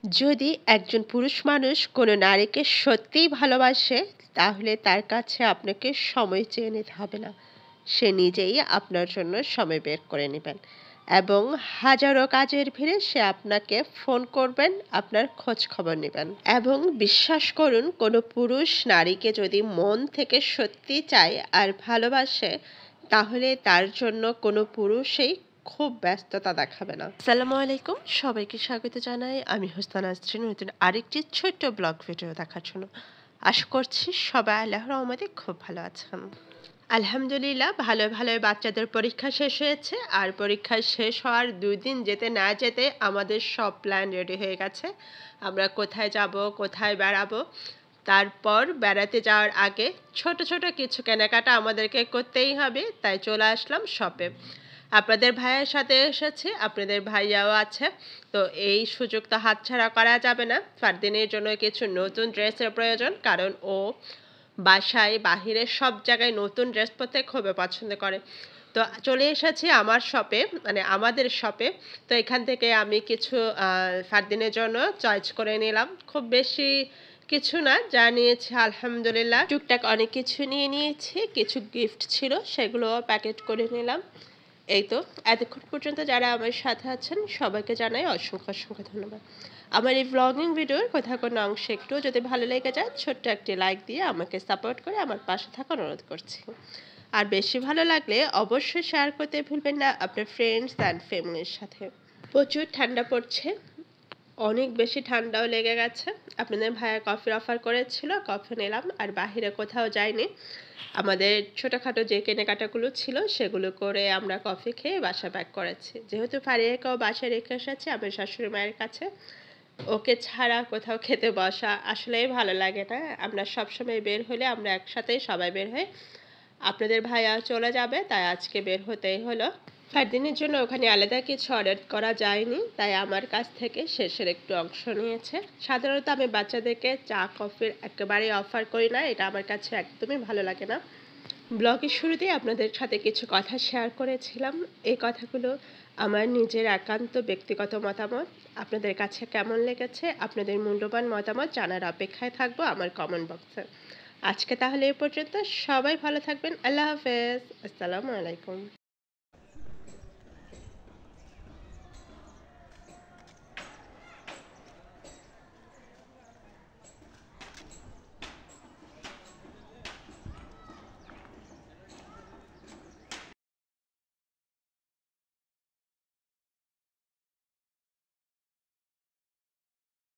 যদি একজন পুরুষ মানুষ কোনো নারীকে সত্যিই ভালোবাসে, তাহলে তার কাছে আপনাকে সময় চেয়ে নিতে হবে না। সে নিজেই আপনার জন্য সময় বের করে নেবেন এবং হাজারো কাজের ভিড়ে সে আপনাকে ফোন করবেন, আপনার খোঁজ খবর নেবেন। এবং বিশ্বাস করুন, কোনো পুরুষ নারীকে যদি মন থেকে সত্যি চায় আর ভালোবাসে, তাহলে তার জন্য কোনো পুরুষই খুব ব্যস্ততা দেখাবে না। আসসালামু আলাইকুম, সবাইকে স্বাগত জানাই। আমি হোসনা নাসরিন, নতুন আরেকটি ছোট্ট ব্লগ ভিডিও দেখার জন্য। আশা করছি সবাই আল্লাহর রহমতে খুব ভালো আছেন। আলহামদুলিল্লাহ, ভালোই বাচ্চাদের পরীক্ষা শেষ হয়েছে। আর পরীক্ষা শেষ হওয়ার 2 দিন যেতে না যেতে আমাদের সব প্ল্যান রেডি হয়ে গেছে। আমরা কোথায় যাব, কোথায় বেড়াবো। তারপর বেড়াতে যাওয়ার আগে ছোট কিছু কেনাকাটা আমাদেরকে করতেই হবে, তাই চলে আসলাম শপে। আপনাদের ভাইয়ের সাথে এসেছি, আপনাদের ভাইয়াও আছে। তো এই সুযোগ তো হাতছাড়া করা যাবে না। ফারদিনের জন্য কিছু নতুন ড্রেসের প্রয়োজন, কারণ ও বাসায় বাহিরে সব জায়গায় নতুন ড্রেস পরতে খুবই পছন্দ করে। তো চলে এসেছি আমার শপে, মানে আমাদের শপে। তো এখান থেকে আমি কিছু ফারদিনের জন্য চয়েস করে নিলাম। খুব বেশি কিছু না, যা নিয়েছি আলহামদুলিল্লাহ টুকটাক অনেক কিছু নিয়ে নিয়েছি। কিছু গিফট ছিল, সেগুলো প্যাকেট করে নিলাম। এই তো, এতক্ষণ পর্যন্ত যারা আমার সাথে আছেন সবাইকে জানাই অসংখ্য ধন্যবাদ। আমার এই ব্লগিং ভিডিওর কোথাও কোনো অংশ একটু যদি ভালো লেগে যায়, ছোট্ট একটি লাইক দিয়ে আমাকে সাপোর্ট করে আমার পাশে থাকার অনুরোধ করছি। আর বেশি ভালো লাগলে অবশ্যই শেয়ার করতে ভুলবেন না আপনার ফ্রেন্ডস অ্যান্ড ফ্যামিলির সাথে। প্রচুর ঠান্ডা পড়ছে, অনেক বেশি ঠান্ডাও লেগে গেছে। আপনাদের ভাইয়া কফির অফার করেছিল, কফি নিলাম। আর বাহিরে কোথাও যাইনি, আমাদের ছোটোখাটো যে কেনাকাটাগুলো ছিল সেগুলো করে আমরা কফি খেয়ে বাসা ব্যাক করেছি। যেহেতু ফারিয়াকেও বাসায় রেখে এসেছি আমার শাশুড়ি মায়ের কাছে, ওকে ছাড়া কোথাও খেতে বসা আসলেই ভালো লাগে না। আমরা সবসময় বের হলে আমরা একসাথেই সবাই বের হই। আপনাদের ভাইয়া চলে যাবে, তাই আজকে বের হতেই হলো। ফারদিনের জন্য ওখানে আলাদা কিছু অর্ডার করা যায়নি, তাই আমার কাছ থেকে শেষের একটু অংশ নিয়েছে। সাধারণত আমি বাচ্চাদেরকে চা কফির একেবারেই অফার করি না, এটা আমার কাছে একদমই ভালো লাগে না। ব্লগের শুরুতেই আপনাদের সাথে কিছু কথা শেয়ার করেছিলাম। এই কথাগুলো আমার নিজের একান্ত ব্যক্তিগত মতামত। আপনাদের কাছে কেমন লেগেছে, আপনাদের মূল্যবান মতামত জানার অপেক্ষায় থাকবো আমার কমেন্ট বক্সে। আজকে তাহলে এই পর্যন্ত, সবাই ভালো থাকবেন। আল্লাহ হাফেজ, আসসালামু আলাইকুম।